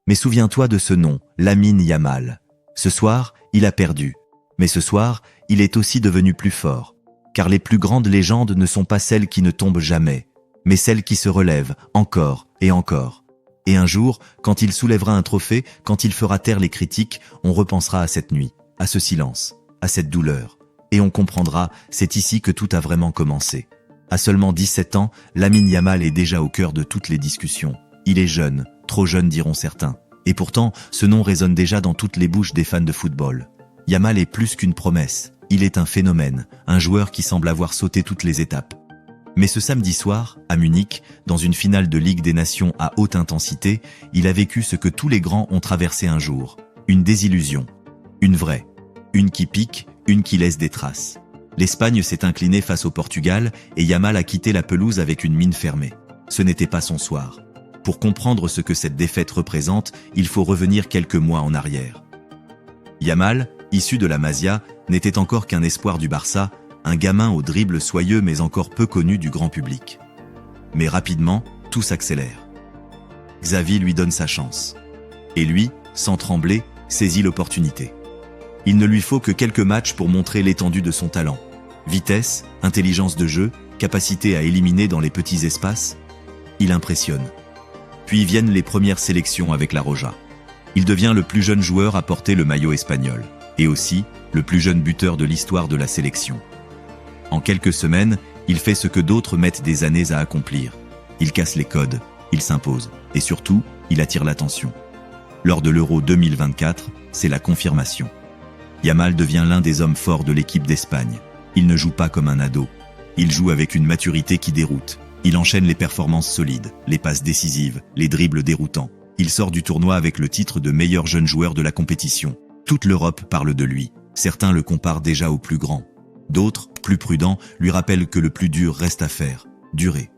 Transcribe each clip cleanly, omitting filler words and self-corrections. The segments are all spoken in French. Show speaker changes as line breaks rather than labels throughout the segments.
Mais souviens-toi de ce nom, Lamine Yamal. Ce soir, il a perdu. Mais ce soir, il est aussi devenu plus fort. Car les plus grandes légendes ne sont pas celles qui ne tombent jamais, mais celles qui se relèvent encore et encore. Et un jour, quand il soulèvera un trophée, quand il fera taire les critiques, on repensera à cette nuit, à ce silence, à cette douleur. Et on comprendra, c'est ici que tout a vraiment commencé. À seulement 17 ans, Lamine Yamal est déjà au cœur de toutes les discussions. Il est jeune, trop jeune diront certains. Et pourtant, ce nom résonne déjà dans toutes les bouches des fans de football. Yamal est plus qu'une promesse. Il est un phénomène, un joueur qui semble avoir sauté toutes les étapes. Mais ce samedi soir, à Munich, dans une finale de Ligue des Nations à haute intensité, il a vécu ce que tous les grands ont traversé un jour. Une désillusion. Une vraie. Une qui pique, une qui laisse des traces. L'Espagne s'est inclinée face au Portugal et Yamal a quitté la pelouse avec une mine fermée. Ce n'était pas son soir. Pour comprendre ce que cette défaite représente, il faut revenir quelques mois en arrière. Yamal, issu de la Masia, n'était encore qu'un espoir du Barça, un gamin au dribble soyeux mais encore peu connu du grand public. Mais rapidement, tout s'accélère. Xavi lui donne sa chance. Et lui, sans trembler, saisit l'opportunité. Il ne lui faut que quelques matchs pour montrer l'étendue de son talent. Vitesse, intelligence de jeu, capacité à éliminer dans les petits espaces. Il impressionne. Puis viennent les premières sélections avec la Roja. Il devient le plus jeune joueur à porter le maillot espagnol. Et aussi, le plus jeune buteur de l'histoire de la sélection. En quelques semaines, il fait ce que d'autres mettent des années à accomplir. Il casse les codes, il s'impose, et surtout, il attire l'attention. Lors de l'Euro 2024, c'est la confirmation. Yamal devient l'un des hommes forts de l'équipe d'Espagne. Il ne joue pas comme un ado. Il joue avec une maturité qui déroute. Il enchaîne les performances solides, les passes décisives, les dribbles déroutants. Il sort du tournoi avec le titre de meilleur jeune joueur de la compétition. Toute l'Europe parle de lui. Certains le comparent déjà au plus grand. D'autres, plus prudents, lui rappellent que le plus dur reste à faire, durer.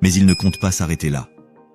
Mais il ne compte pas s'arrêter là.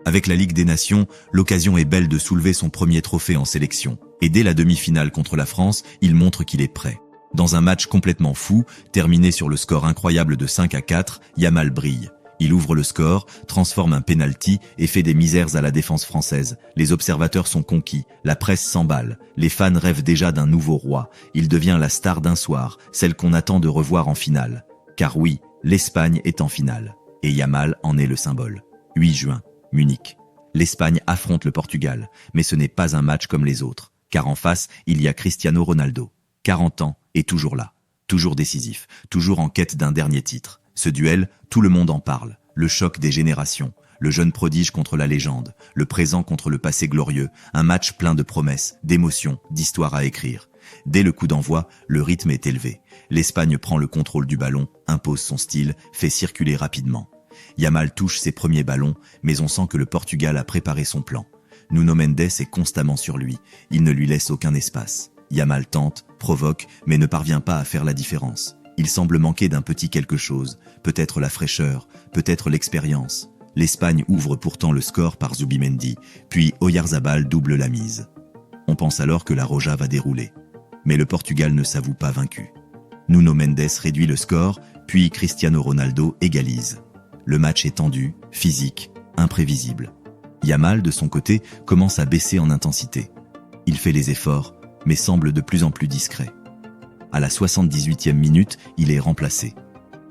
Avec la Ligue des Nations, l'occasion est belle de soulever son premier trophée en sélection. Et dès la demi-finale contre la France, il montre qu'il est prêt. Dans un match complètement fou, terminé sur le score incroyable de 5-4, Yamal brille. Il ouvre le score, transforme un penalty et fait des misères à la défense française. Les observateurs sont conquis, la presse s'emballe, les fans rêvent déjà d'un nouveau roi. Il devient la star d'un soir, celle qu'on attend de revoir en finale. Car oui, l'Espagne est en finale. Et Yamal en est le symbole. 8 juin, Munich. L'Espagne affronte le Portugal, mais ce n'est pas un match comme les autres. Car en face, il y a Cristiano Ronaldo. 40 ans et toujours là. Toujours décisif, toujours en quête d'un dernier titre. Ce duel, tout le monde en parle. Le choc des générations, le jeune prodige contre la légende, le présent contre le passé glorieux, un match plein de promesses, d'émotions, d'histoires à écrire. Dès le coup d'envoi, le rythme est élevé. L'Espagne prend le contrôle du ballon, impose son style, fait circuler rapidement. Yamal touche ses premiers ballons, mais on sent que le Portugal a préparé son plan. Nuno Mendes est constamment sur lui, il ne lui laisse aucun espace. Yamal tente, provoque, mais ne parvient pas à faire la différence. Il semble manquer d'un petit quelque chose, peut-être la fraîcheur, peut-être l'expérience. L'Espagne ouvre pourtant le score par Zubimendi, puis Oyarzabal double la mise. On pense alors que la Roja va dérouler. Mais le Portugal ne s'avoue pas vaincu. Nuno Mendes réduit le score, puis Cristiano Ronaldo égalise. Le match est tendu, physique, imprévisible. Yamal, de son côté, commence à baisser en intensité. Il fait les efforts, mais semble de plus en plus discret. À la 78e minute, il est remplacé.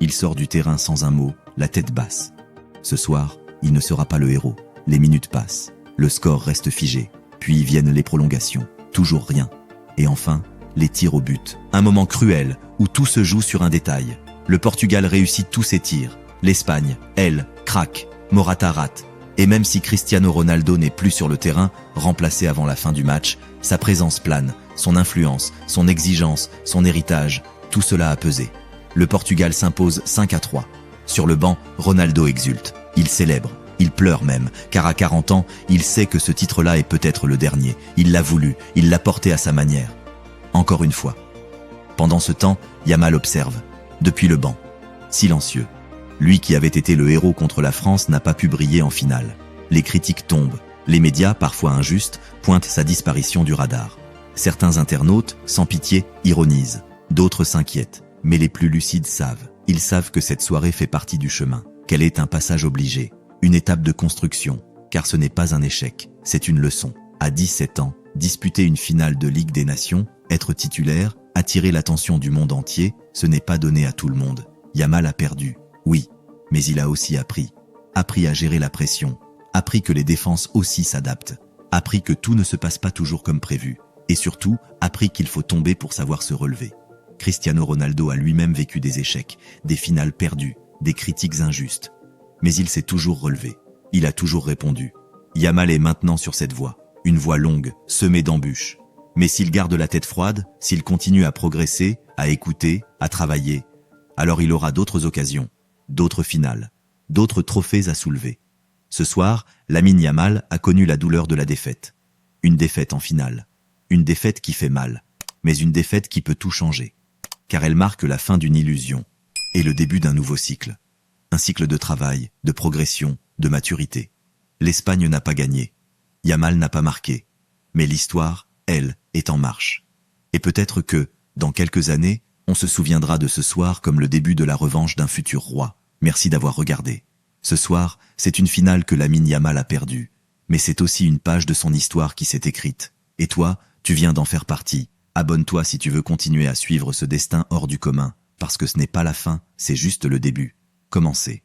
Il sort du terrain sans un mot, la tête basse. Ce soir, il ne sera pas le héros. Les minutes passent. Le score reste figé. Puis viennent les prolongations. Toujours rien. Et enfin, les tirs au but. Un moment cruel, où tout se joue sur un détail. Le Portugal réussit tous ses tirs. L'Espagne, elle, craque. Morata rate. Et même si Cristiano Ronaldo n'est plus sur le terrain, remplacé avant la fin du match, sa présence plane, son influence, son exigence, son héritage, tout cela a pesé. Le Portugal s'impose 5-3. Sur le banc, Ronaldo exulte. Il célèbre, il pleure même, car à 40 ans, il sait que ce titre-là est peut-être le dernier. Il l'a voulu, il l'a porté à sa manière. Encore une fois. Pendant ce temps, Yamal observe, depuis le banc, silencieux. Lui qui avait été le héros contre la France n'a pas pu briller en finale. Les critiques tombent. Les médias, parfois injustes, pointent sa disparition du radar. Certains internautes, sans pitié, ironisent. D'autres s'inquiètent. Mais les plus lucides savent. Ils savent que cette soirée fait partie du chemin, qu'elle est un passage obligé, une étape de construction, car ce n'est pas un échec, c'est une leçon. À 17 ans, disputer une finale de Ligue des Nations, être titulaire, attirer l'attention du monde entier, ce n'est pas donné à tout le monde. Yamal a perdu, oui, mais il a aussi appris. Appris à gérer la pression, appris que les défenses aussi s'adaptent, appris que tout ne se passe pas toujours comme prévu, et surtout, appris qu'il faut tomber pour savoir se relever. Cristiano Ronaldo a lui-même vécu des échecs, des finales perdues, des critiques injustes. Mais il s'est toujours relevé. Il a toujours répondu. Yamal est maintenant sur cette voie, une voie longue, semée d'embûches. Mais s'il garde la tête froide, s'il continue à progresser, à écouter, à travailler, alors il aura d'autres occasions, d'autres finales, d'autres trophées à soulever. Ce soir, Lamine Yamal a connu la douleur de la défaite. Une défaite en finale. Une défaite qui fait mal, mais une défaite qui peut tout changer. Car elle marque la fin d'une illusion et le début d'un nouveau cycle. Un cycle de travail, de progression, de maturité. L'Espagne n'a pas gagné. Yamal n'a pas marqué. Mais l'histoire, elle, est en marche. Et peut-être que, dans quelques années, on se souviendra de ce soir comme le début de la revanche d'un futur roi. Merci d'avoir regardé. Ce soir, c'est une finale que Lamine Yamal a perdue. Mais c'est aussi une page de son histoire qui s'est écrite. Et toi, tu viens d'en faire partie. Abonne-toi si tu veux continuer à suivre ce destin hors du commun, parce que ce n'est pas la fin, c'est juste le début. Commencez.